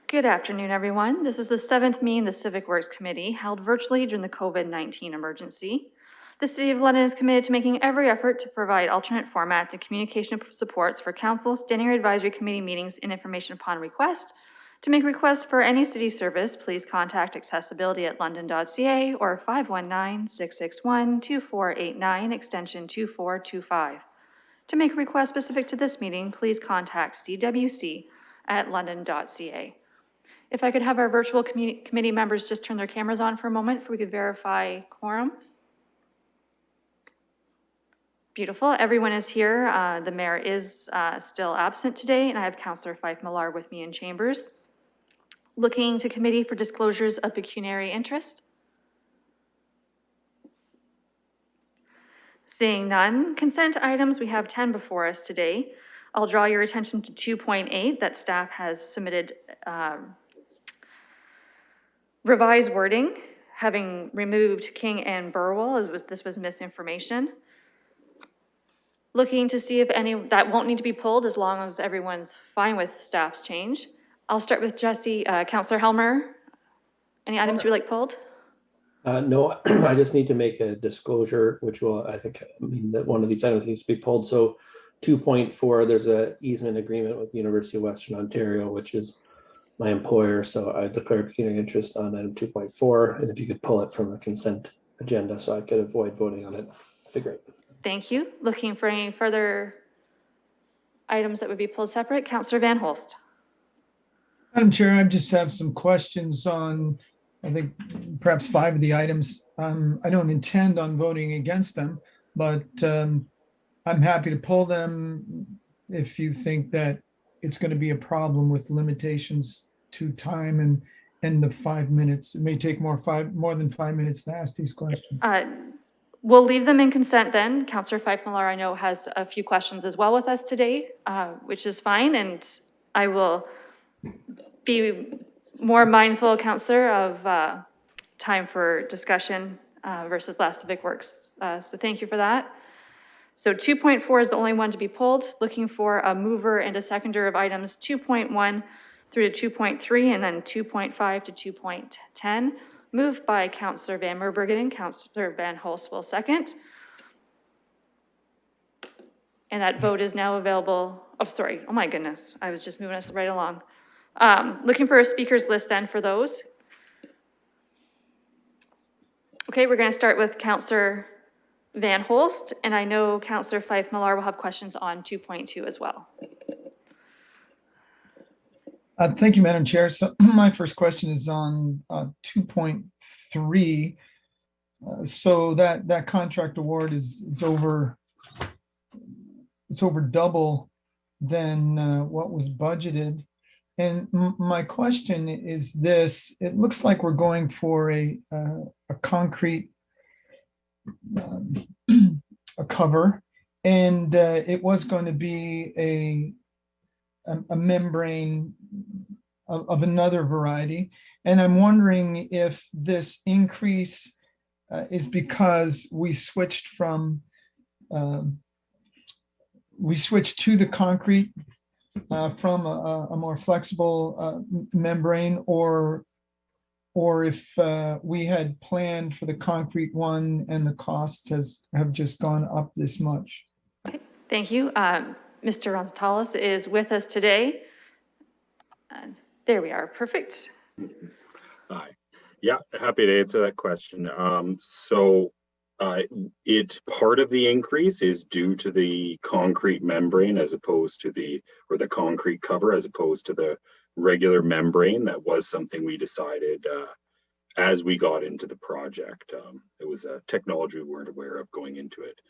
Good afternoon, everyone. This is the 7th meeting of the Civic Works Committee held virtually during the COVID-19 emergency. The City of London is committed to making every effort to provide alternate formats and communication supports for Council, Standing Advisory Committee meetings, and information upon request. To make requests for any city service, please contact accessibility@london.ca or 519-661-2489, extension 2425. To make a request specific to this meeting, please contact cwc@london.ca. If I could have our virtual committee members just turn their cameras on for a moment, if we could verify quorum. Beautiful, everyone is here. The mayor is still absent today, and I have Councillor Fife Millar with me in chambers. Looking to committee for disclosures of pecuniary interest. Seeing none, consent items, we have 10 before us today. I'll draw your attention to 2.8 that staff has submitted revised wording, having removed King and Burwell. This was misinformation. Looking to see if any, that won't need to be pulled as long as everyone's fine with staff's change. I'll start with Jesse, Councillor Helmer. Any items you'd like pulled? No, I just need to make a disclosure, which will, I mean that one of these items needs to be pulled. So 2.4, there's a easement agreement with the University of Western Ontario, which is my employer. So I declare pecuniary interest on item 2.4. And if you could pull it from the consent agenda so I could avoid voting on it, that'd be great. Thank you. Looking for any further items that would be pulled separate. Councillor Van Holst. Madam Chair, I just have some questions on, I think, perhaps 5 of the items. I don't intend on voting against them, but I'm happy to pull them if you think that it's going to be a problem with limitations to time and the 5 minutes. It may take more than 5 minutes to ask these questions. We'll leave them in consent then. Councillor Fife Millar, I know, has a few questions as well with us today, which is fine. And I will be more mindful, Councillor, of time for discussion versus last Civic Works. So thank you for that. So 2.4 is the only one to be pulled. Looking for a mover and a seconder of items 2.1 through to 2.3 and then 2.5 to 2.10. Moved by Councillor Van Meerbergen and Councillor Van Holst will second. And that vote is now available. Oh, sorry. Oh my goodness. I was just moving us right along. Looking for a speakers list then for those. Okay, we're going to start with Councillor Van Holst, and I know Councillor Fife Millar will have questions on 2.2 as well. Thank you, Madam Chair. So my first question is on 2.3. So that contract award is over. It's over double than what was budgeted. And my question is this: it looks like we're going for a concrete a cover, and it was going to be a membrane of another variety. And I'm wondering if this increase is because we switched to the concrete from a more flexible membrane, or if we had planned for the concrete one and the costs have just gone up this much. Okay, thank you. Mr. Ronzatalis is with us today. There we are, perfect. Hi. Yeah, happy to answer that question. Part of the increase is due to the concrete membrane as opposed to the concrete cover as opposed to the regular membrane. That was something we decided as we got into the project. It was a technology we weren't aware of going into it.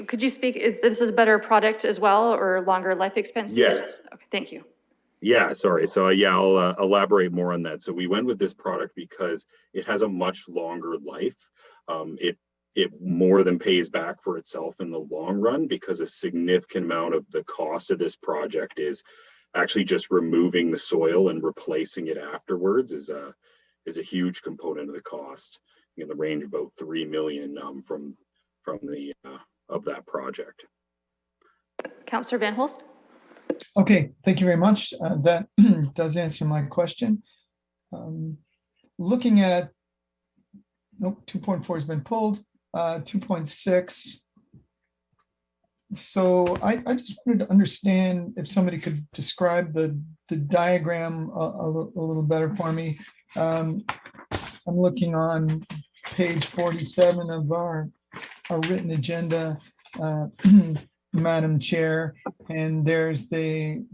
Could you speak, is this a better product as well or longer life expectancy? Yes. Okay, thank you. Yeah, sorry. So yeah, I'll elaborate more on that. So we went with this product because it has a much longer life. It more than pays back for itself in the long run, because a significant amount of the cost of this project is actually just removing the soil and replacing it afterwards is a huge component of the cost, in the range of about $3 million from the of that project. Councillor Van Holst? Okay, thank you very much. That does answer my question. Looking at, nope, 2.4 has been pulled, 2.6. So I just wanted to understand if somebody could describe the diagram a little better for me. I'm looking on page 47 of our written agenda, Madam Chair, and there's the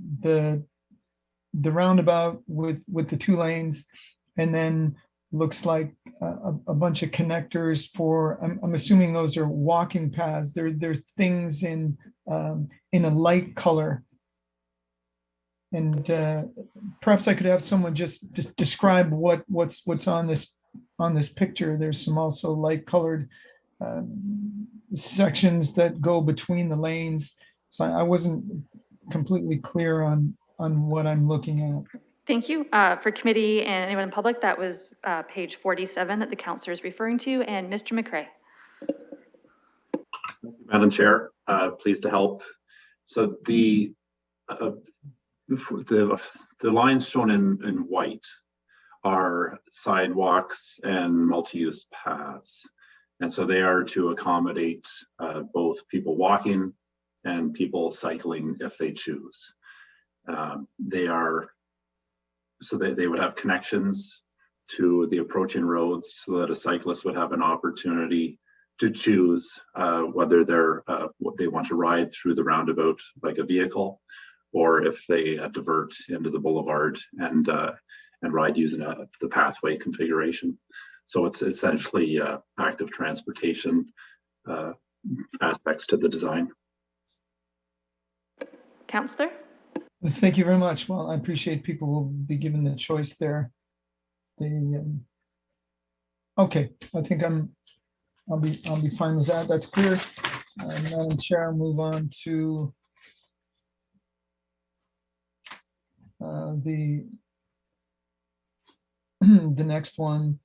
roundabout with the 2 lanes, and then looks like a bunch of connectors for, I'm assuming those are walking paths. There's things in a light color. And perhaps I could have someone just describe what's on this picture. There's some also light colored sections that go between the lanes. So I wasn't completely clear on what I'm looking at. Thank you. For committee and anyone in public, that was page 47 that the councillor is referring to, and Mr. McCray. Madam Chair, pleased to help. So the lines shown in white are sidewalks and multi-use paths. And so they are to accommodate both people walking and people cycling if they choose. They would have connections to the approaching roads so that a cyclist would have an opportunity to choose whether they want to ride through the roundabout like a vehicle, or if they divert into the boulevard and ride using the pathway configuration. So it's essentially active transportation aspects to the design. Councillor? Thank you very much. Well, I appreciate people will be given the choice there. Okay, I think I'll be fine with that. That's clear. Madam Chair, I'll move on to the next one.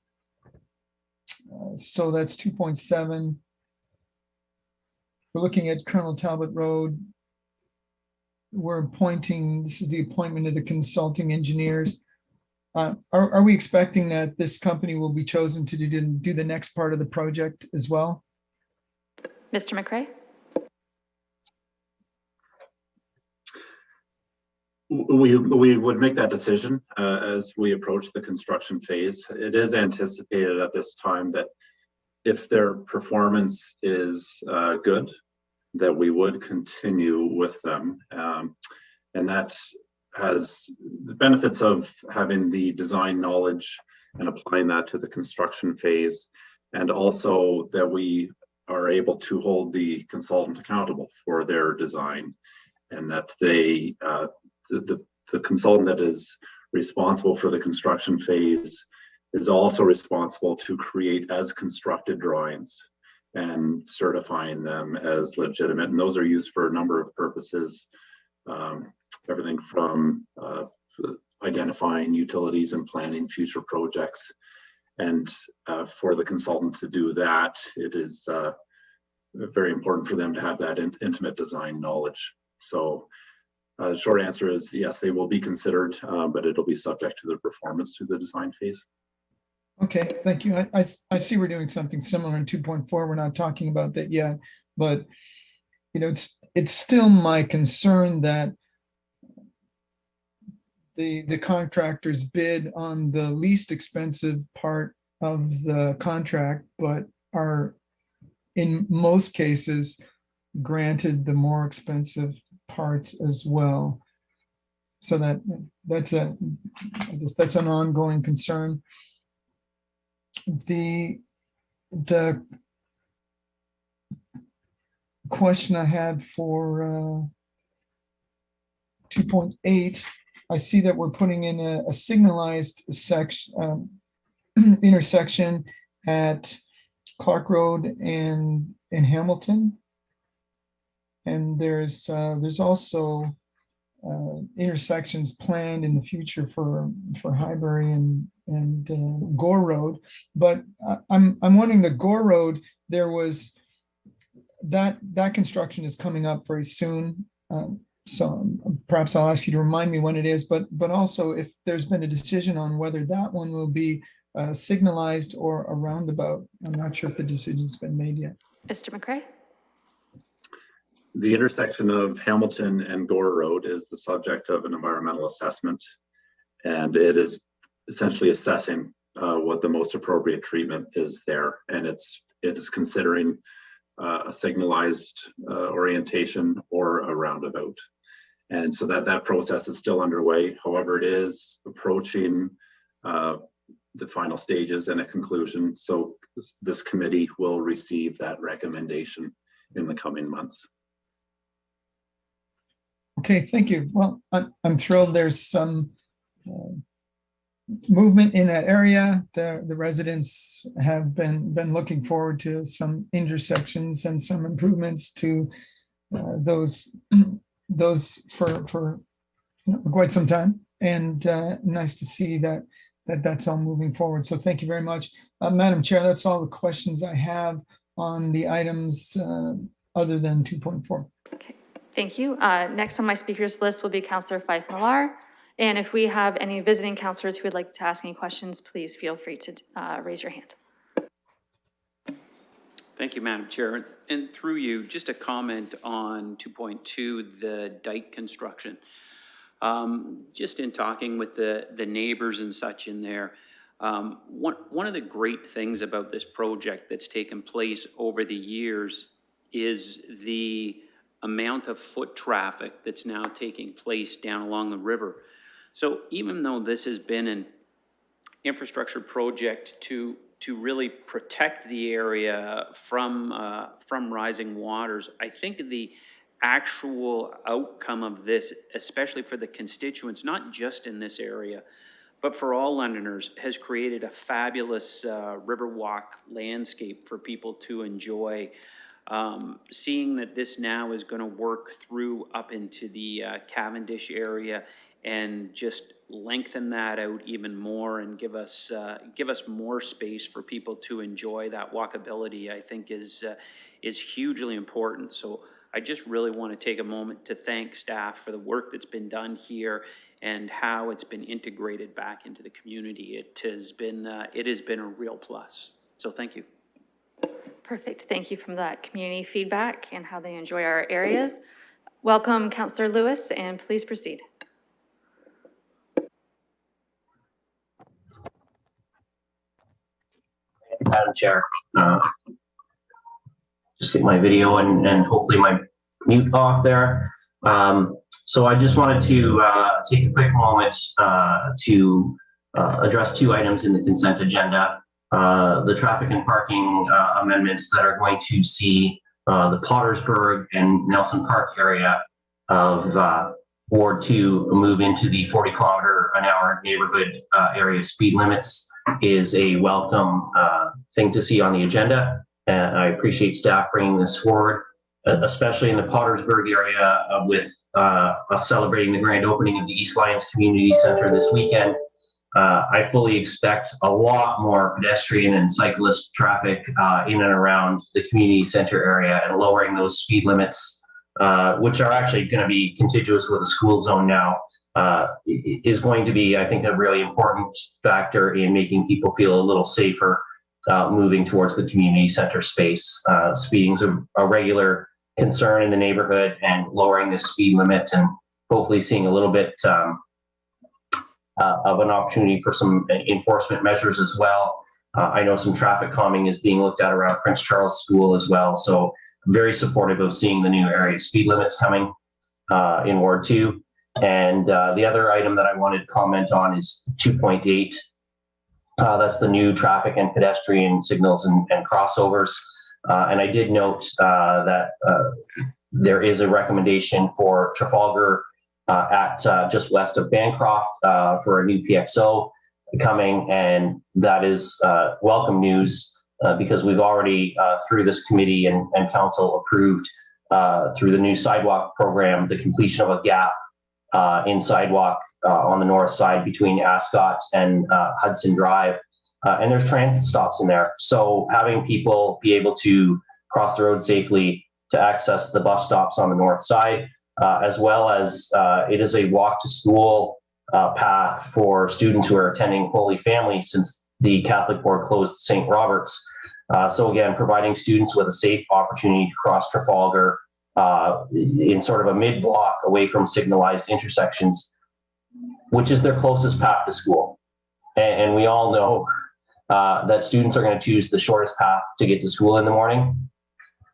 So that's 2.7. We're looking at Colonel Talbot Road. We're appointing, this is the appointment of the consulting engineers. Are we expecting that this company will be chosen to do the next part of the project as well? Mr. McCray? We would make that decision as we approach the construction phase. It is anticipated at this time that if their performance is good, that we would continue with them. And that has the benefits of having the design knowledge and applying that to the construction phase, and also that we are able to hold the consultant accountable for their design, and that they the consultant that is responsible for the construction phase is also responsible to create as constructed drawings and certifying them as legitimate. And those are used for a number of purposes, everything from identifying utilities and planning future projects. And for the consultant to do that, it is very important for them to have that intimate design knowledge. So short answer is yes, they will be considered, but it'll be subject to their performance through the design phase. Okay, thank you. I see we're doing something similar in 2.4. We're not talking about that yet, but it's still my concern that the contractors bid on the least expensive part of the contract, but are in most cases granted the more expensive parts as well. So that's I guess that's an ongoing concern. The question I had for 2.8, I see that we're putting in a signalized section intersection at Clark Road and in Hamilton, and there's also intersections planned in the future for Highbury and Gore Road. But I'm wondering, the Gore Road, there was that construction is coming up very soon. So perhaps I'll ask you to remind me when it is, but also if there's been a decision on whether that one will be signalized or a roundabout. I'm not sure if the decision's been made yet. Mr. McRae? The intersection of Hamilton and Gore Road is the subject of an environmental assessment, and it is essentially assessing what the most appropriate treatment is there, and it is considering a signalized orientation or a roundabout. And so that process is still underway. However, it is approaching the final stages and a conclusion. So this committee will receive that recommendation in the coming months. Okay, thank you. Well, I'm thrilled there's some movement in that area. The residents have been looking forward to some intersections and some improvements to those for quite some time. And nice to see that's all moving forward. So thank you very much. Madam Chair, that's all the questions I have on the items other than 2.4. Okay, thank you. Next on my speakers list will be Councillor Fife Millar. And if we have any visiting councillors who would like to ask any questions, please feel free to raise your hand. Thank you, Madam Chair. And through you, just a comment on 2.2, the dike construction. Just in talking with the neighbors and such in there, one of the great things about this project that's taken place over the years is the amount of foot traffic that's now taking place down along the river. So even though this has been an infrastructure project to really protect the area from rising waters, I think the actual outcome of this, especially for the constituents, not just in this area, but for all Londoners, has created a fabulous Riverwalk landscape for people to enjoy. Seeing that this now is going to work through up into the Cavendish area and just lengthen that out even more and give us more space for people to enjoy that walkability, I think is hugely important. So I just really want to take a moment to thank staff for the work that's been done here and how it's been integrated back into the community. It has been a real plus. So thank you. Perfect. Thank you for that community feedback and how they enjoy our areas. Welcome, Councillor Lewis, and please proceed. Madam Chair, just get my video and hopefully my mute off there. So I just wanted to take a quick moment to address two items in the consent agenda. The traffic and parking amendments that are going to see the Pottersburg and Nelson Park area of Ward 2 move into the 40-kilometer-an-hour neighborhood area speed limits is a welcome thing to see on the agenda. And I appreciate staff bringing this forward, especially in the Pottersburg area with us celebrating the grand opening of the East Lyons Community Center this weekend. I fully expect a lot more pedestrian and cyclist traffic in and around the community center area, and lowering those speed limits, which are actually going to be contiguous with the school zone now, is going to be, I think, a really important factor in making people feel a little safer moving towards the community center space. Speeding is a regular concern in the neighborhood, and lowering the speed limit and hopefully seeing a little bit of an opportunity for some enforcement measures as well. I know some traffic calming is being looked at around Prince Charles School as well. So very supportive of seeing the new area speed limits coming in Ward 2. And the other item that I wanted to comment on is 2.8. That's the new traffic and pedestrian signals and crossovers. And I did note that there is a recommendation for Trafalgar at just west of Bancroft for a new PXO coming, and that is welcome news because we've already through this committee and council approved through the new sidewalk program the completion of a gap in sidewalk on the north side between Ascot and Hudson Drive, and there's transit stops in there, so having people be able to cross the road safely to access the bus stops on the north side as well as it is a walk to school path for students who are attending Holy Family since the Catholic Board closed St. Robert's. So again, providing students with a safe opportunity to cross Trafalgar in sort of a mid-block away from signalized intersections, which is their closest path to school. And we all know that students are going to choose the shortest path to get to school in the morning.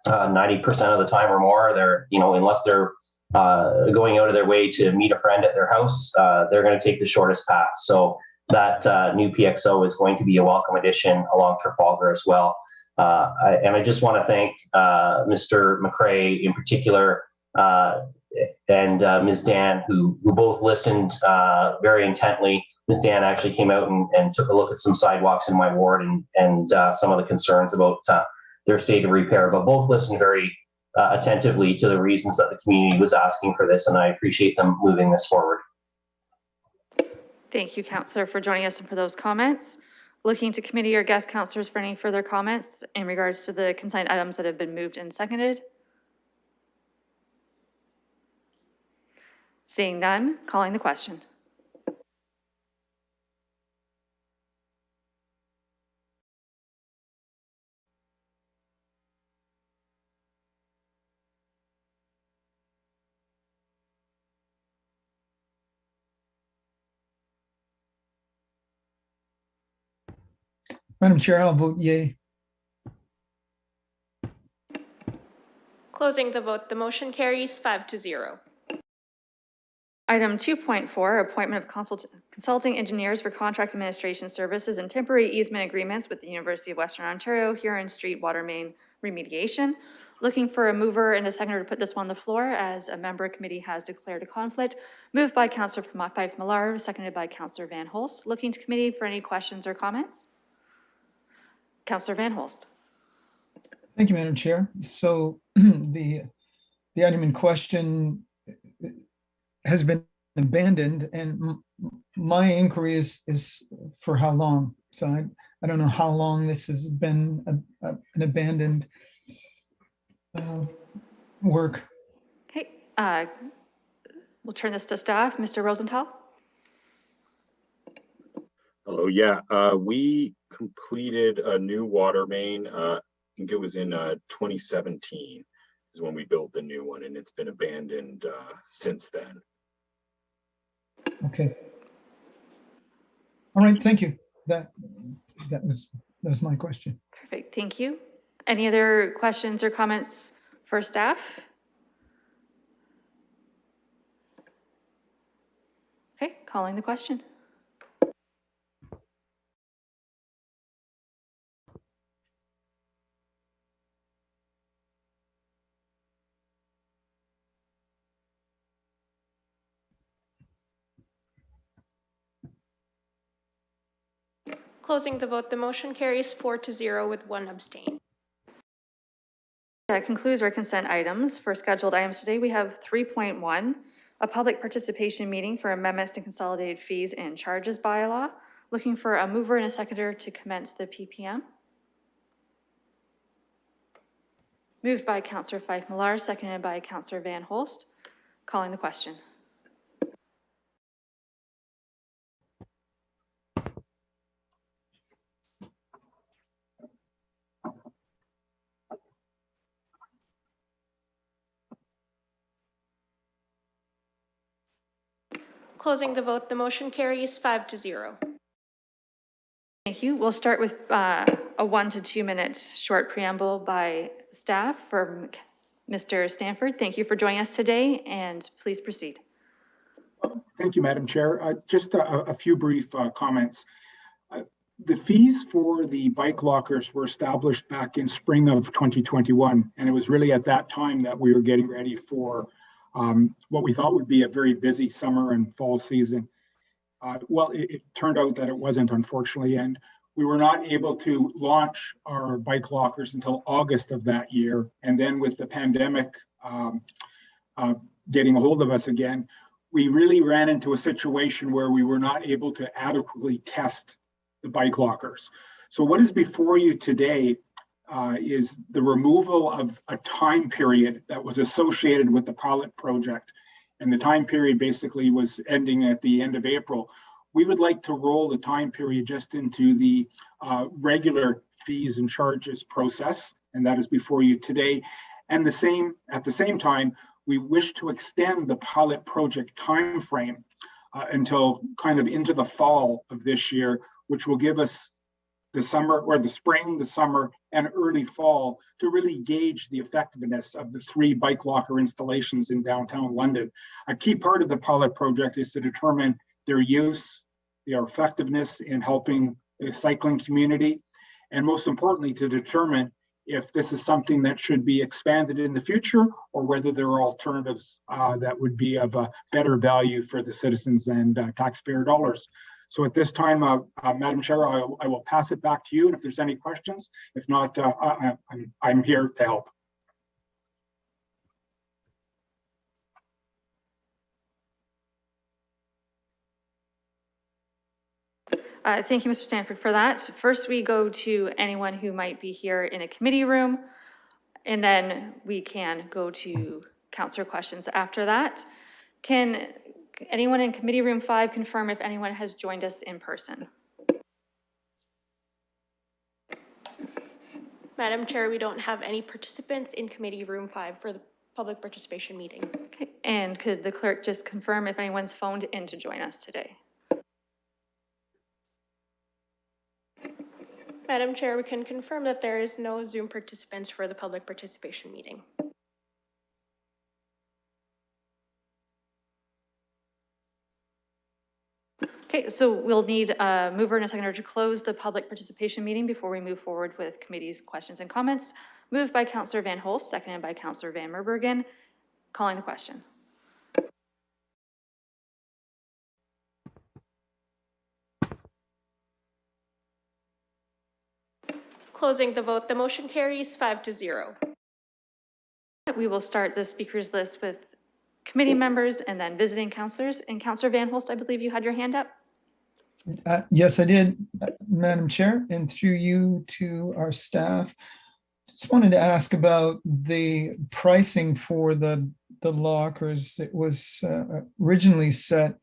90% of the time or more, they're, unless they're going out of their way to meet a friend at their house, they're going to take the shortest path. So that new PXO is going to be a welcome addition along Trafalgar as well. I just want to thank Mr. McCrae in particular and Ms. Dan, who both listened very intently. Ms. Dan actually came out and took a look at some sidewalks in my ward and some of the concerns about their state of repair, but both listened very attentively to the reasons that the community was asking for this, and I appreciate them moving this forward. Thank you, Councillor, for joining us and for those comments. Looking to committee or guest councillors for any further comments in regards to the consent items that have been moved and seconded. Seeing none, calling the question. Madam Chair, I'll vote yay. Closing the vote, the motion carries 5-0. Item 2.4, appointment of consulting engineers for contract administration services and temporary easement agreements with the University of Western Ontario Huron Street water main remediation. Looking for a mover and a seconder to put this one on the floor as a member committee has declared a conflict. Moved by Councillor Fife Millar, seconded by Councillor Van Holst. Looking to committee for any questions or comments. Councillor Van Holst. Thank you, Madam Chair. So the item in question has been abandoned, and my inquiry is for how long. So I don't know how long this has been an abandoned work. Okay, we'll turn this to staff. Mr. Rosenthal. Hello, yeah, we completed a new water main. I think it was in 2017 is when we built the new one, and it's been abandoned since then. Okay. All right, thank you. That was my question. Perfect, thank you. Any other questions or comments for staff? Okay, calling the question. Closing the vote, the motion carries 4-0 with 1 abstain. That concludes our consent items. For scheduled items today, we have 3.1, a public participation meeting for amendments to consolidated fees and charges bylaw. Looking for a mover and a seconder to commence the PPM. Moved by Councillor Fife Millar, seconded by Councillor Van Holst. Calling the question. Closing the vote, the motion carries 5-0. Thank you. We'll start with a 1 to 2 minute short preamble by staff from Mr. Stanford. Thank you for joining us today, and please proceed. Thank you, Madam Chair. Just a few brief comments. The fees for the bike lockers were established back in spring of 2021, and it was really at that time that we were getting ready for what we thought would be a very busy summer and fall season. Well, it turned out that it wasn't, unfortunately, and we were not able to launch our bike lockers until August of that year. And then with the pandemic getting a hold of us again, we really ran into a situation where we were not able to adequately test the bike lockers. So what is before you today is the removal of a time period that was associated with the pilot project. And the time period basically was ending at the end of April. We would like to roll the time period just into the regular fees and charges process, and that is before you today. And at the same time, we wish to extend the pilot project timeframe until kind of into the fall of this year, which will give us the summer or the spring, the summer, and early fall to really gauge the effectiveness of the 3 bike locker installations in downtown London. A key part of the pilot project is to determine their use, their effectiveness in helping the cycling community, and most importantly, to determine if this is something that should be expanded in the future or whether there are alternatives that would be of a better value for the citizens and taxpayer dollars. So at this time, Madam Chair, I will pass it back to you. And if there's any questions, if not, I'm here to help. Thank you, Mr. Stanford, for that. First, we go to anyone who might be here in a committee room, and then we can go to councillor questions after that. Can anyone in committee room 5 confirm if anyone has joined us in person? Madam Chair, we don't have any participants in committee room 5 for the public participation meeting. Okay. And could the clerk just confirm if anyone's phoned in to join us today? Madam Chair, we can confirm that there is no Zoom participants for the public participation meeting. Okay, so we'll need a mover and a seconder to close the public participation meeting before we move forward with committee's questions and comments. Moved by Councillor Van Holst, seconded by Councillor Van Merbergen. Calling the question. Closing the vote, the motion carries 5-0. We will start the speakers list with committee members and then visiting councillors. And Councillor Van Holst, I believe you had your hand up. Yes, I did, Madam Chair, and through you to our staff. Just wanted to ask about the pricing for the lockers. It was originally set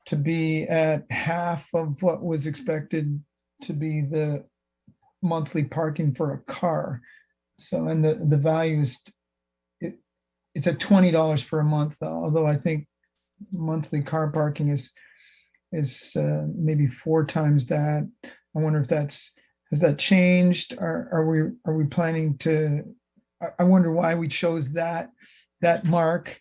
to be at half of what was expected to be the monthly parking for a car. So, and the value is, it's at $20 per month, although I think monthly car parking is maybe 4 times that. I wonder if has that changed? Are we planning to? I wonder why we chose that mark,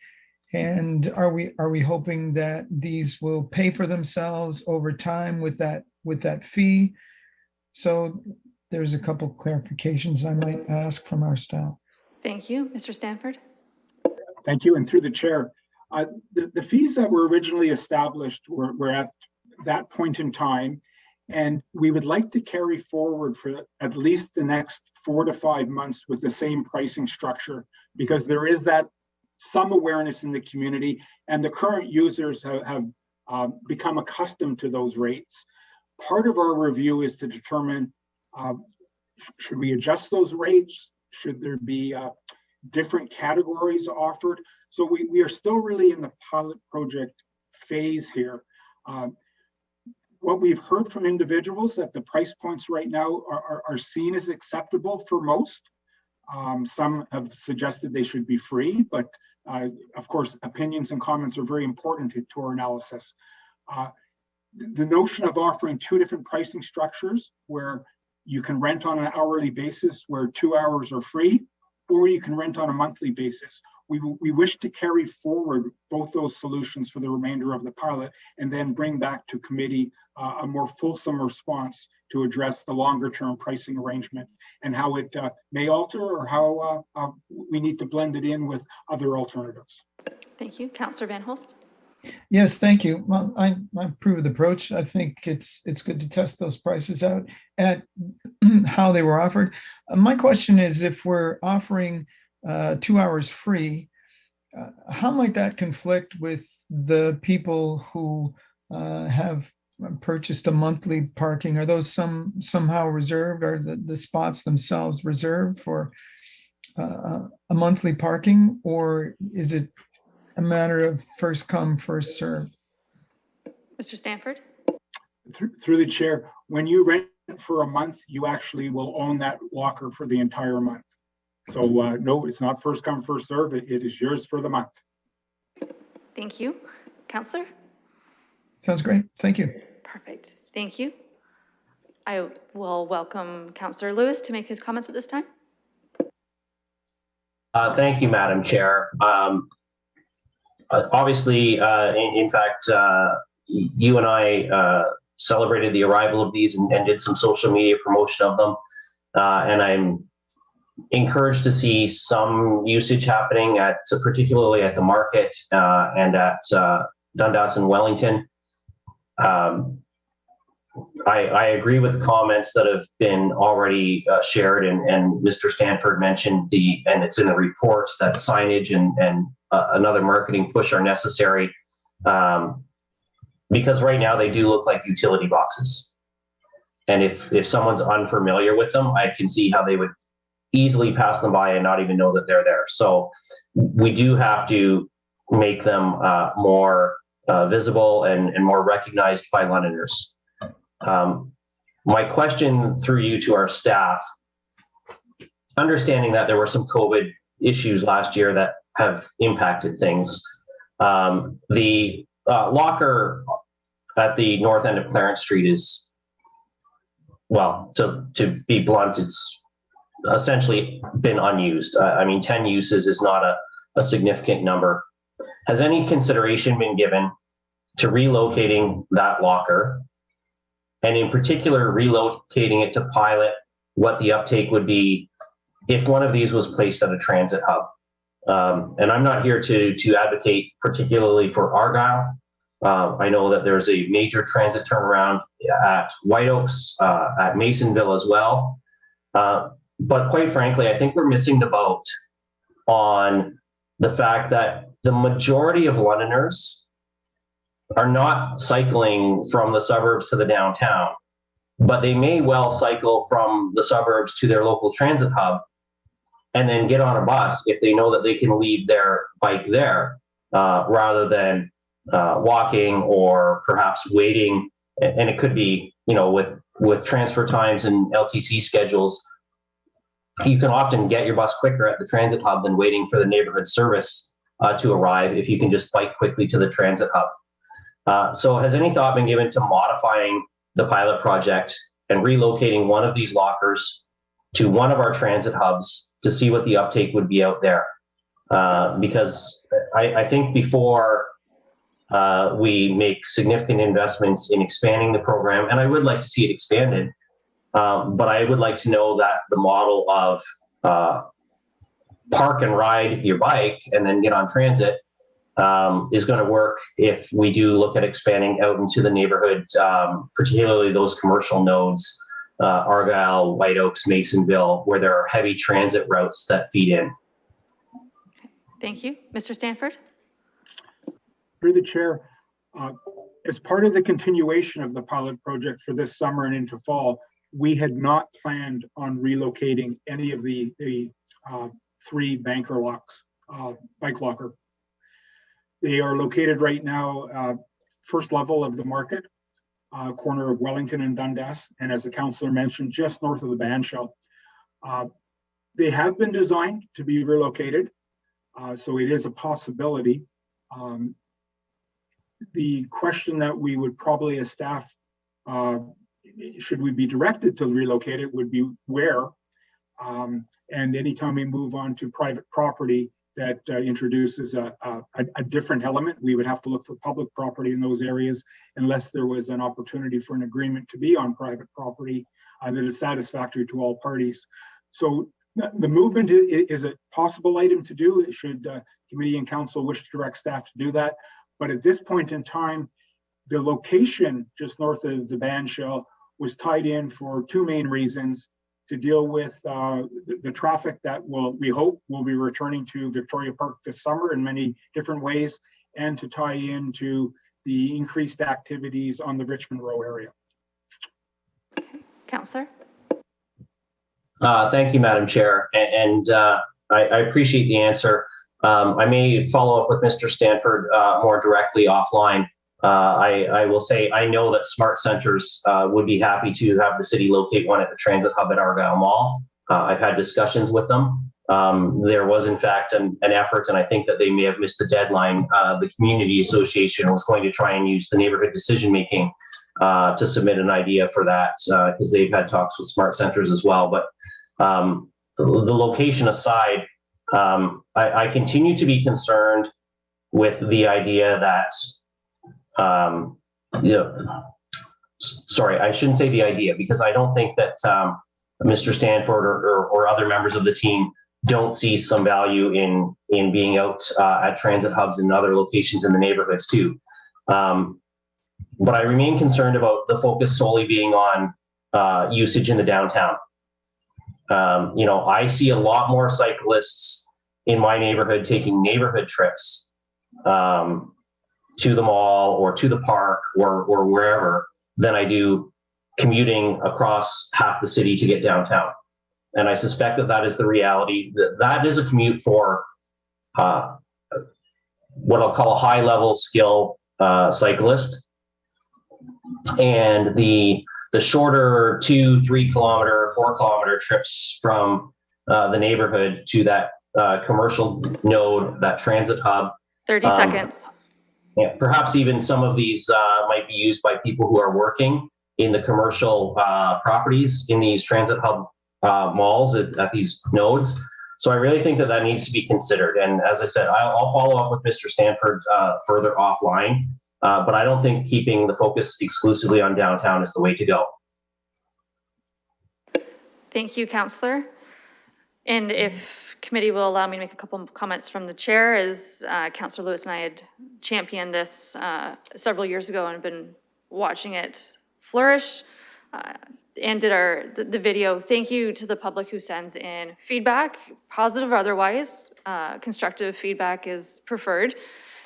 and are we hoping that these will pay for themselves over time with that fee? So there's a couple clarifications I might ask from our staff. Thank you, Mr. Stanford. Thank you, and through the chair, the fees that were originally established were at that point in time, and we would like to carry forward for at least the next 4 to 5 months with the same pricing structure, because there is that some awareness in the community, and the current users have become accustomed to those rates. Part of our review is to determine, should we adjust those rates? Should there be different categories offered? So we are still really in the pilot project phase here. What we've heard from individuals that the price points right now are seen as acceptable for most. Some have suggested they should be free, but of course, opinions and comments are very important to our analysis. The notion of offering 2 different pricing structures where you can rent on an hourly basis where 2 hours are free, or you can rent on a monthly basis. We wish to carry forward both those solutions for the remainder of the pilot and then bring back to committee a more fulsome response to address the longer term pricing arrangement and how it may alter or how we need to blend it in with other alternatives. Thank you. Councillor Van Holst. Yes, thank you. Well, I approve of the approach. I think it's good to test those prices out at how they were offered. My question is, if we're offering 2 hours free, how might that conflict with the people who have purchased a monthly parking, are those somehow reserved? Are the spots themselves reserved for a monthly parking, or is it a matter of first come, first served? Mr. Stanford? Through the chair, when you rent for a month, you actually will own that locker for the entire month. So no, it's not first come, first serve. It is yours for the month. Thank you. Counselor? Sounds great. Thank you. Perfect. Thank you. I will welcome Counselor Lewis to make his comments at this time. Thank you, Madam Chair. Obviously, in fact, you and I celebrated the arrival of these and did some social media promotion of them. And I'm encouraged to see some usage happening particularly at the market and at Dundas and Wellington. I agree with the comments that have been already shared, and Mr. Stanford mentioned and it's in the report, that signage and another marketing push are necessary, because right now they do look like utility boxes. And if someone's unfamiliar with them, I can see how they would easily pass them by and not even know that they're there. So we do have to make them more visible and more recognized by Londoners. My question through you to our staff, understanding that there were some COVID issues last year that have impacted things. The locker at the north end of Clarence Street is, well, to be blunt, it's essentially been unused. I mean, 10 uses is not a significant number. Has any consideration been given to relocating that locker, and in particular relocating it to pilot what the uptake would be if one of these was placed at a transit hub? And I'm not here to advocate particularly for Argyle. I know that there's a major transit turnaround at White Oaks, at Masonville as well. But quite frankly, I think we're missing the boat on the fact that the majority of Londoners are not cycling from the suburbs to the downtown, but they may well cycle from the suburbs to their local transit hub and then get on a bus if they know that they can leave their bike there, rather than walking or perhaps waiting. And it could be, with transfer times and LTC schedules, you can often get your bus quicker at the transit hub than waiting for the neighborhood service to arrive if you can just bike quickly to the transit hub. So has any thought been given to modifying the pilot project and relocating one of these lockers to one of our transit hubs to see what the uptake would be out there? Because I think before we make significant investments in expanding the program, and I would like to see it expanded, but I would like to know that the model of park and ride your bike and then get on transit is going to work if we do look at expanding out into the neighborhood, particularly those commercial nodes, Argyle, White Oaks, Masonville, where there are heavy transit routes that feed in. Thank you. Mr. Stanford? Through the chair, as part of the continuation of the pilot project for this summer and into fall, we had not planned on relocating any of the 3 banker locks, bike locker. They are located right now, first level of the market, corner of Wellington and Dundas, and as the councillor mentioned, just north of the band shell. They have been designed to be relocated, so it is a possibility. The question that we would probably as staff, should we be directed to relocate it, would be where. And anytime we move on to private property that introduces a different element, we would have to look for public property in those areas unless there was an opportunity for an agreement to be on private property that is satisfactory to all parties. So the movement is a possible item to do. Should committee and council wish to direct staff to do that. But at this point in time, the location just north of the band shell was tied in for 2 main reasons: to deal with the traffic that we hope will be returning to Victoria Park this summer in many different ways, and to tie into the increased activities on the Richmond Row area. Councillor? Thank you, Madam Chair, and I appreciate the answer. I may follow up with Mr. Stanford more directly offline. I will say I know that Smart Centers would be happy to have the city locate one at the transit hub at Argyle Mall. I've had discussions with them. There was in fact an effort, and I think that they may have missed the deadline. The community association was going to try and use the neighborhood decision making to submit an idea for that because they've had talks with Smart Centers as well. But the location aside, I continue to be concerned with the idea that, sorry, I shouldn't say the idea, because I don't think that Mr. Stanford or other members of the team don't see some value in being out at transit hubs and other locations in the neighborhoods too. But I remain concerned about the focus solely being on usage in the downtown. I see a lot more cyclists in my neighborhood taking neighborhood trips to the mall or to the park or wherever than I do commuting across half the city to get downtown. And I suspect that that is the reality. That is a commute for what I'll call a high level skill cyclist. And the shorter 2, 3 kilometer, 4 kilometer trips from the neighborhood to that commercial node, that transit hub. 30 seconds. Yeah, perhaps even some of these might be used by people who are working in the commercial properties in these transit hub malls at these nodes. So I really think that that needs to be considered. And as I said, I'll follow up with Mr. Stanford further offline, but I don't think keeping the focus exclusively on downtown is the way to go. Thank you, Councillor. And if committee will allow me to make a couple of comments from the chair, as Councillor Lewis and I had championed this several years ago and have been watching it flourish and did the video. Thank you to the public who sends in feedback, positive or otherwise. Constructive feedback is preferred.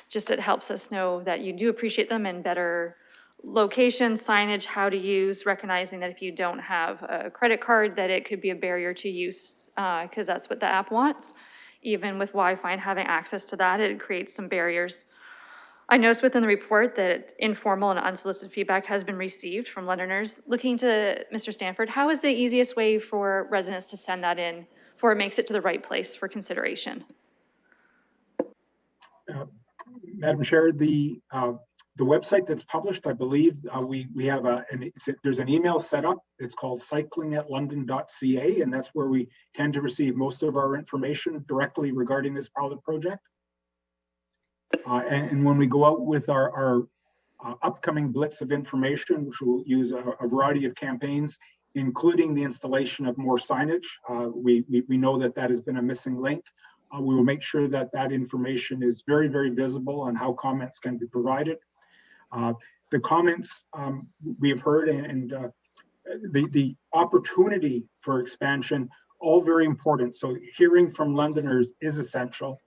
Just it helps us know that you do appreciate them, and better location, signage, how to use, recognizing that if you don't have a credit card, that it could be a barrier to use because that's what the app wants. Even with Wi-Fi and having access to that, it creates some barriers. I noticed within the report that informal and unsolicited feedback has been received from Londoners. Looking to Mr. Stanford, how is the easiest way for residents to send that in before it makes it to the right place for consideration? Madam Chair, the website that's published, I believe we have there's an email set up. It's called cycling@london.ca, and that's where we tend to receive most of our information directly regarding this pilot project. And when we go out with our upcoming blitz of information, which will use a variety of campaigns, including the installation of more signage, we know that has been a missing link. We will make sure that information is very, very visible on how comments can be provided. The comments we have heard and the opportunity for expansion, all very important. So hearing from Londoners is essential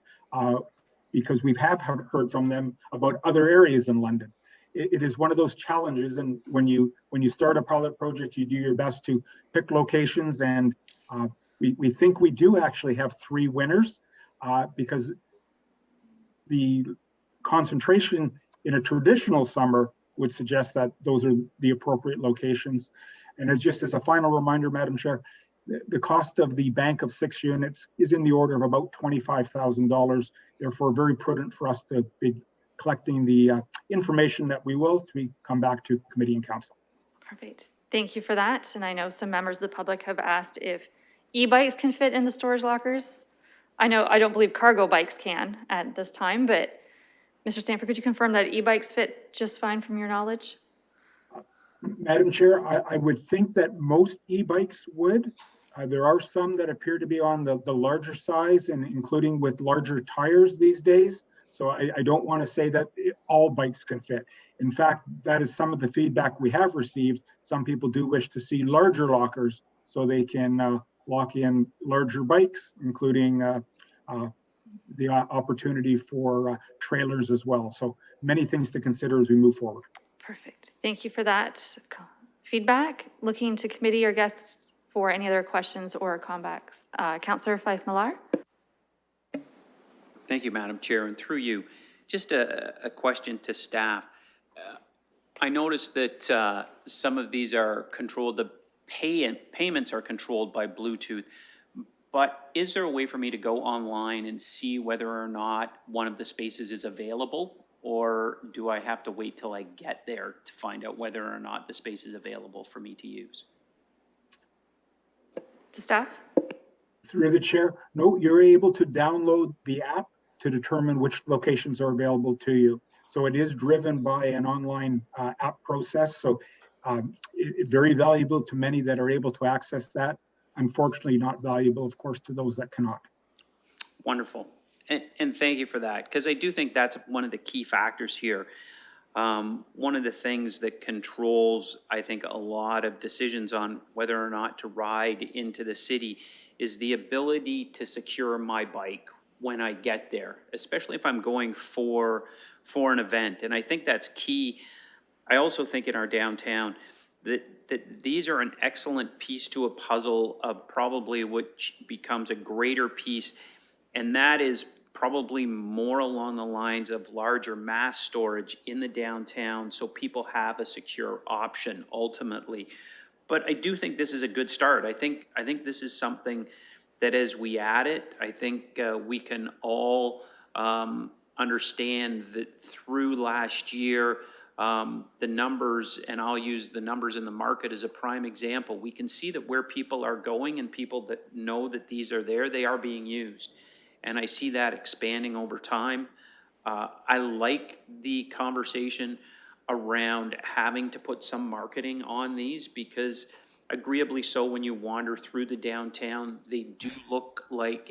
because we have heard from them about other areas in London. It is one of those challenges, and when you start a pilot project, you do your best to pick locations, and we think we do actually have 3 winners. Because the concentration in a traditional summer would suggest that those are the appropriate locations. And just as a final reminder, Madam Chair, the cost of the bank of 6 units is in the order of about $25,000. Therefore, very prudent for us to be collecting the information that we will to come back to committee and council. Perfect. Thank you for that. And I know some members of the public have asked if e-bikes can fit in the storage lockers. I don't believe cargo bikes can at this time, but Mr. Stanford, could you confirm that e-bikes fit just fine from your knowledge? Madam Chair, I would think that most e-bikes would. There are some that appear to be on the larger size, and including with larger tires these days. So I don't want to say that all bikes can fit. In fact, that is some of the feedback we have received. Some people do wish to see larger lockers so they can lock in larger bikes, including the opportunity for trailers as well. So many things to consider as we move forward. Perfect. Thank you for that feedback. Looking to committee or guests for any other questions or comebacks. Councillor Fife Millar. Thank you, Madam Chair, and through you, just a question to staff. I noticed that some of these are controlled, the payments are controlled by Bluetooth, but is there a way for me to go online and see whether or not one of the spaces is available? Or do I have to wait till I get there to find out whether or not the space is available for me to use? To staff? Through the chair, no, you're able to download the app to determine which locations are available to you. So it is driven by an online app process. So very valuable to many that are able to access that. Unfortunately, not valuable, of course, to those that cannot. Wonderful. And thank you for that, because I do think that's one of the key factors here. One of the things that controls, I think, a lot of decisions on whether or not to ride into the city is the ability to secure my bike when I get there, especially if I'm going for an event. And I think that's key. I also think in our downtown that these are an excellent piece to a puzzle of probably which becomes a greater piece, and that is probably more along the lines of larger mass storage in the downtown so people have a secure option ultimately. But I do think this is a good start. I think this is something that as we add it, I think we can all understand that through last year, the numbers, and I'll use the numbers in the market as a prime example, we can see that where people are going and people that know that these are there, they are being used. And I see that expanding over time. I like the conversation around having to put some marketing on these because agreeably so, when you wander through the downtown, they do look like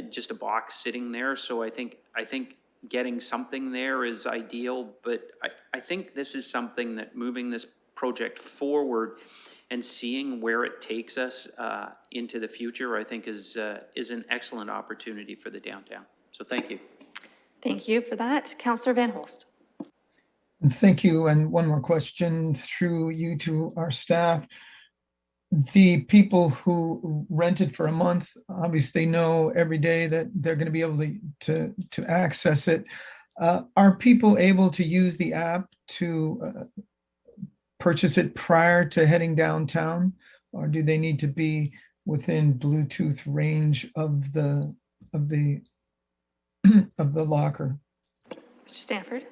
just a box sitting there. So I think getting something there is ideal, but I think this is something that moving this project forward and seeing where it takes us into the future, I think is an excellent opportunity for the downtown. So thank you. Thank you for that. Councillor Van Holst. Thank you. And one more question through you to our staff. The people who rented for a month, obviously know every day that they're going to be able to access it. Are people able to use the app to purchase it prior to heading downtown, or do they need to be within Bluetooth range of the locker? Mr. Stanford.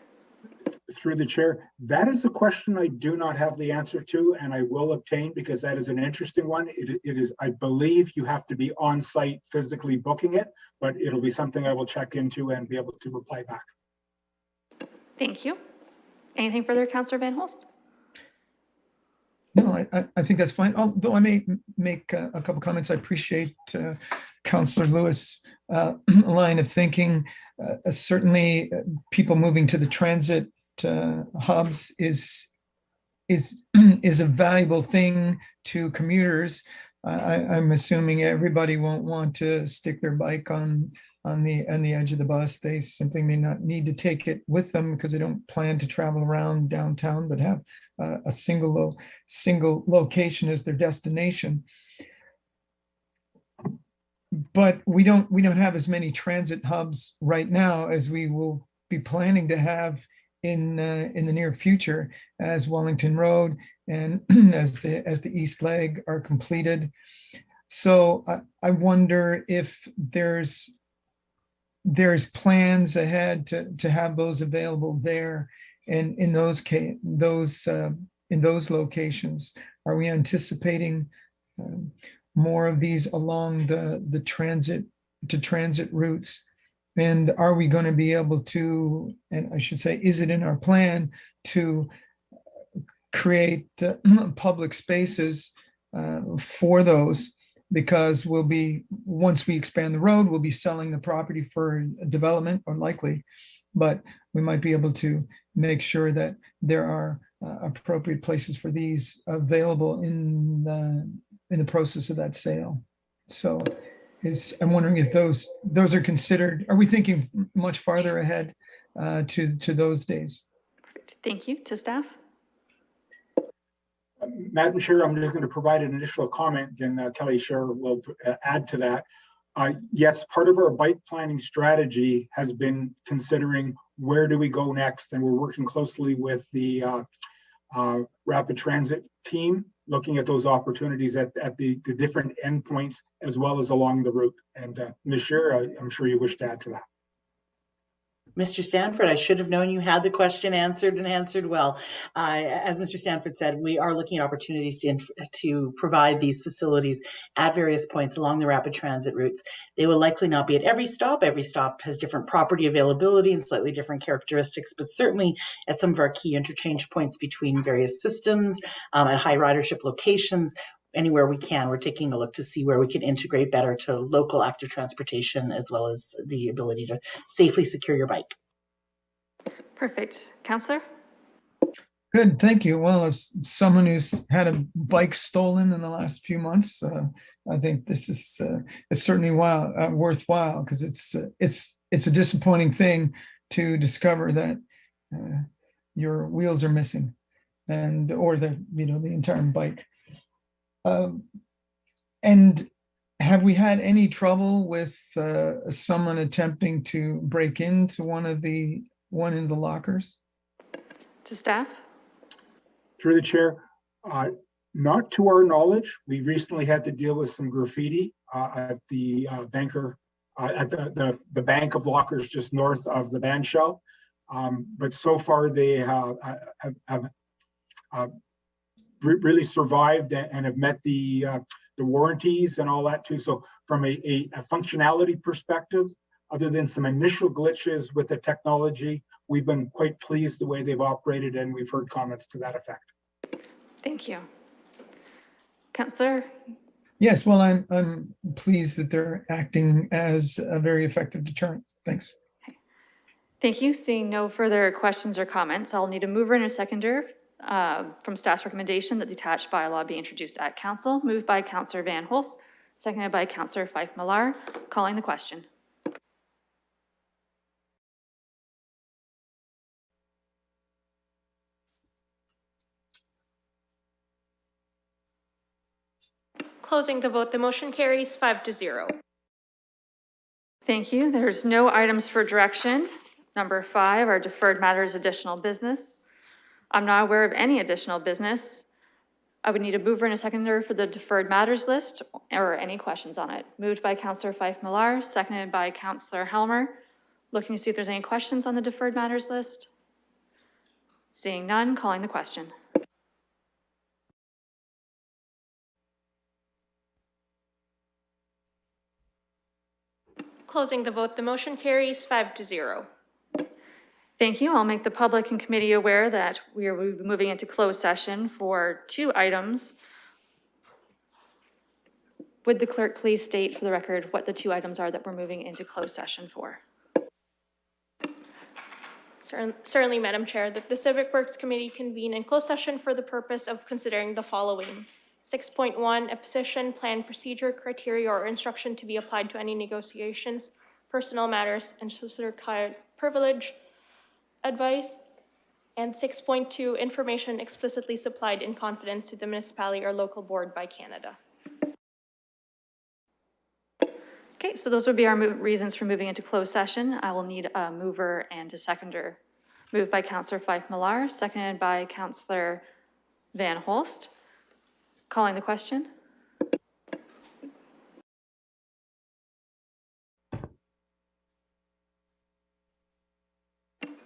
Through the chair, that is a question I do not have the answer to, and I will obtain because that is an interesting one. It is, I believe you have to be on site physically booking it, but it'll be something I will check into and be able to reply back. Thank you. Anything further, Councillor Van Holst? No, I think that's fine. Although I may make a couple comments. I appreciate Councillor Lewis' line of thinking. Certainly, people moving to the transit hubs is a valuable thing to commuters. I'm assuming everybody won't want to stick their bike on the edge of the bus. They simply may not need to take it with them because they don't plan to travel around downtown, but have a single location as their destination. But we don't have as many transit hubs right now as we will be planning to have in the near future as Wellington Road and as the East Leg are completed. So I wonder if there's plans ahead to have those available there, and in those locations. Are we anticipating more of these along the transit routes? And are we going to be able to, and I should say, is it in our plan to create public spaces for those? Because once we expand the road, we'll be selling the property for development, or likely, but we might be able to make sure that there are appropriate places for these available in the process of that sale. So I'm wondering if those are considered, are we thinking much farther ahead to those days? Perfect. Thank you. To staff? Madam Chair, I'm just going to provide an initial comment, and Kelly Sher will add to that. Yes, part of our bike planning strategy has been considering where do we go next, and we're working closely with the rapid transit team, looking at those opportunities at the different endpoints as well as along the route. And Ms. Sher, I'm sure you wish to add to that. Mr. Stanford, I should have known you had the question answered and answered well. As Mr. Stanford said, we are looking at opportunities to provide these facilities at various points along the rapid transit routes. They will likely not be at every stop. Every stop has different property availability and slightly different characteristics, but certainly at some of our key interchange points between various systems, at high ridership locations, anywhere we can, we're taking a look to see where we can integrate better to local active transportation, as well as the ability to safely secure your bike. Perfect. Counselor? Good, thank you. Well, as someone who's had a bike stolen in the last few months, I think this is certainly worthwhile, because it's a disappointing thing to discover that your wheels are missing, or the entire bike. And have we had any trouble with someone attempting to break into one in the lockers? To staff? Through the chair, not to our knowledge. We recently had to deal with some graffiti at the banker at the bank of lockers just north of the band shell. But so far they have really survived and have met the warranties and all that too. So from a functionality perspective, other than some initial glitches with the technology, we've been quite pleased the way they've operated, and we've heard comments to that effect. Thank you. Counselor? Yes, well, I'm pleased that they're acting as a very effective deterrent. Thanks. Okay. Thank you. Seeing no further questions or comments, I'll need a mover and a seconder from staff's recommendation that the attached bylaw be introduced at council. Moved by Councillor Van Holst, seconded by Councillor Fife Millar. Calling the question. Closing the vote, the motion carries 5-0. Thank you. There's no items for direction. Number 5 are deferred matters, additional business. I'm not aware of any additional business. I would need a mover and a seconder for the deferred matters list, or any questions on it. Moved by Councillor Fife Millar, seconded by Councillor Helmer. Looking to see if there's any questions on the deferred matters list. Seeing none, calling the question. Closing the vote, the motion carries 5-0. Thank you. I'll make the public and committee aware that we are moving into closed session for 2 items. Would the clerk please state for the record what the 2 items are that we're moving into closed session for? Certainly, Madam Chair, that the Civic Works Committee convene in closed session for the purpose of considering the following. 6.1, a position, plan, procedure, criteria, or instruction to be applied to any negotiations, personnel matters, and solicitor privilege advice. And 6.2, information explicitly supplied in confidence to the municipality or local board by Canada. Okay, so those would be our reasons for moving into closed session. I will need a mover and a seconder. Moved by Councillor Fife Millar, seconded by Councillor Van Holst. Calling the question.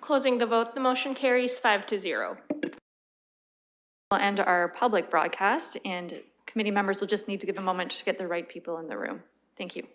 Closing the vote, the motion carries 5-0. We'll end our public broadcast, and committee members will just need to give a moment to get the right people in the room. Thank you.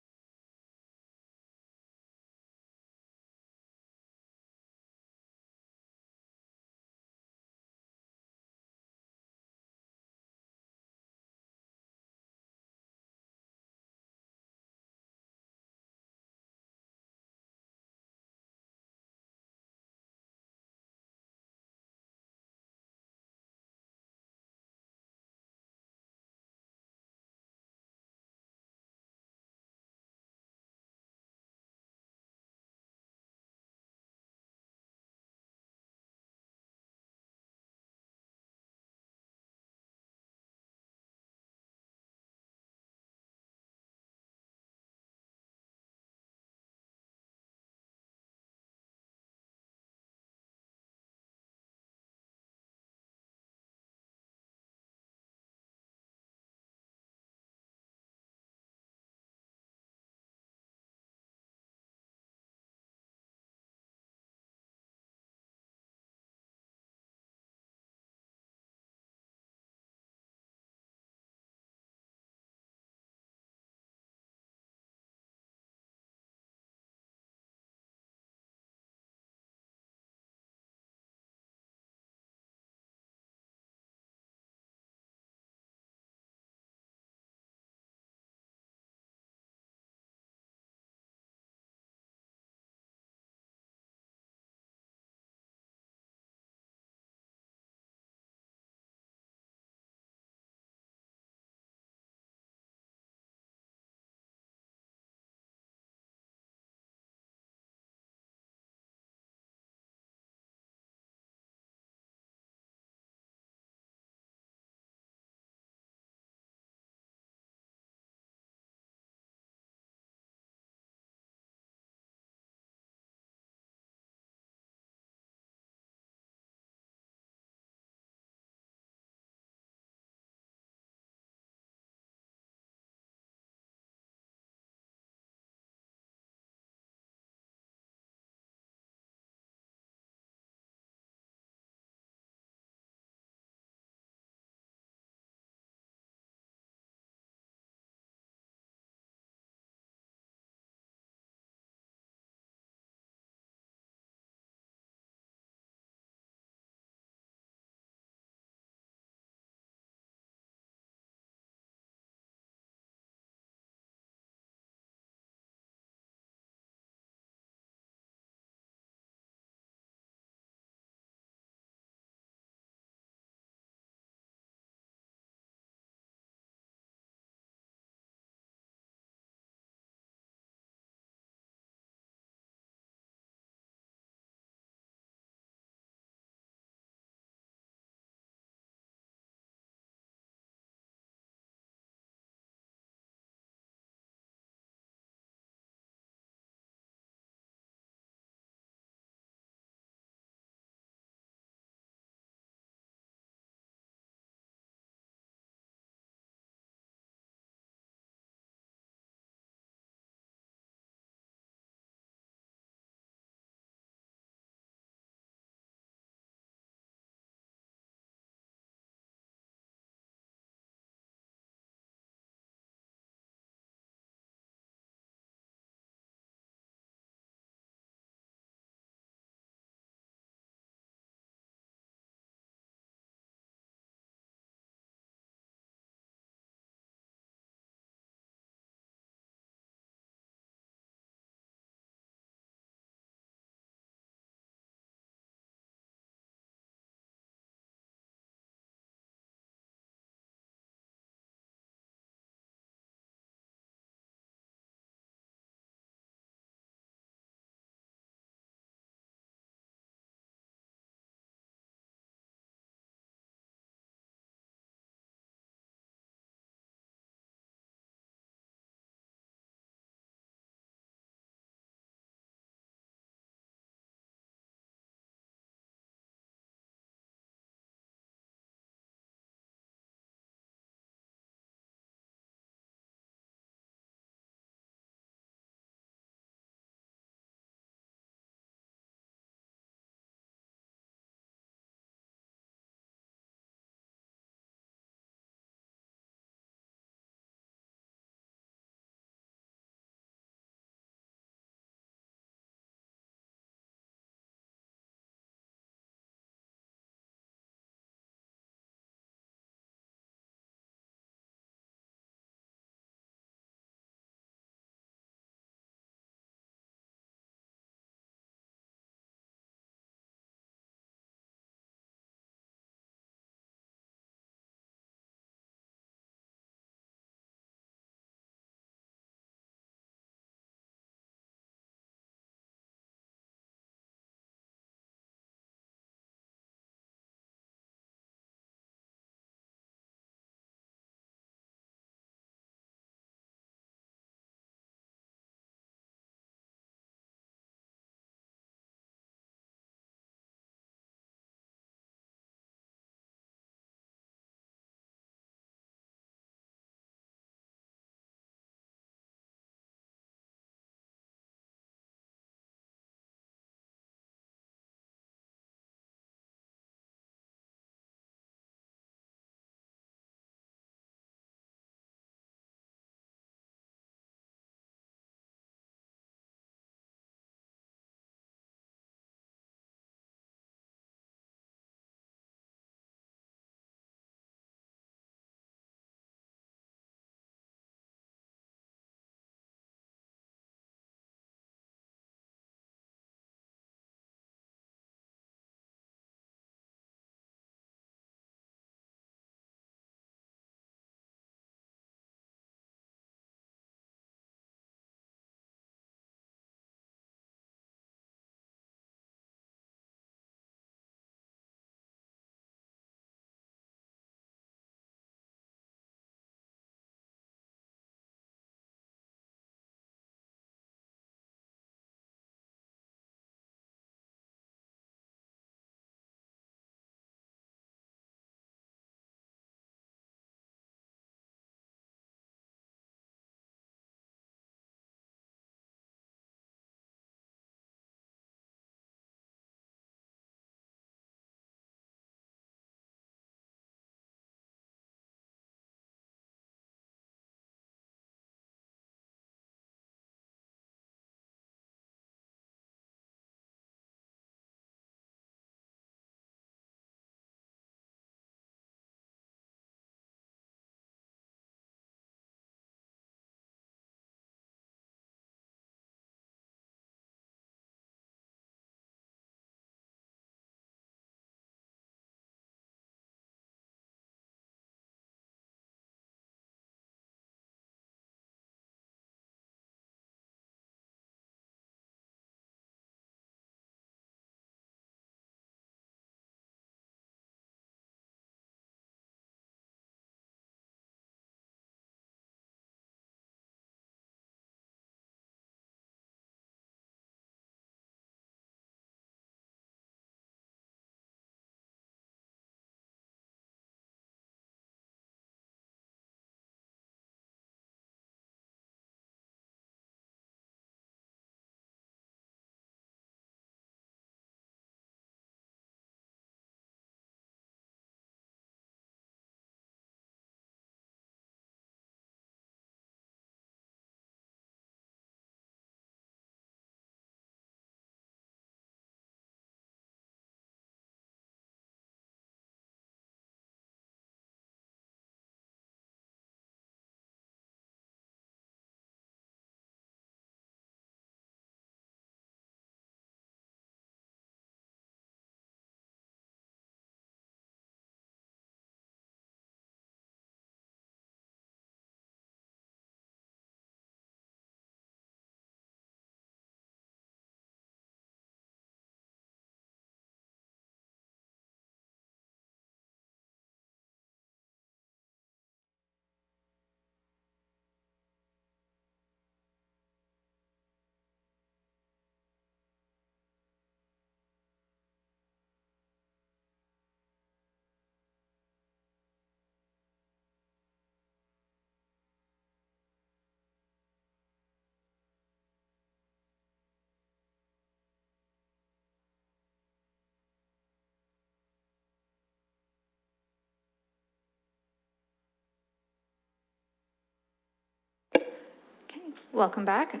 Welcome back.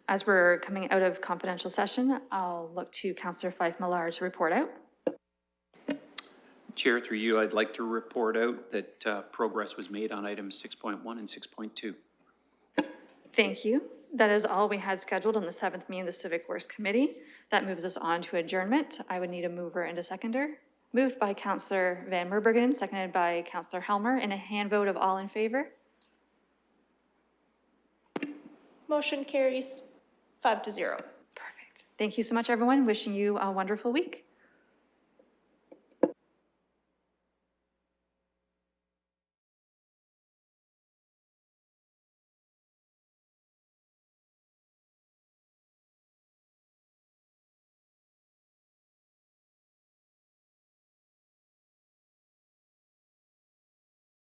As we're coming out of confidential session, I'll look to Councillor Fife Millar to report out. Chair, through you, I'd like to report out that progress was made on items 6.1 and 6.2. Thank you. That is all we had scheduled on the 7th meeting of the Civic Works Committee. That moves us on to adjournment. I would need a mover and a seconder. Moved by Councillor Van Meerbergen, seconded by Councillor Helmer, and a hand vote of all in favor. Motion carries 5-0. Perfect. Thank you so much, everyone. Wishing you a wonderful week.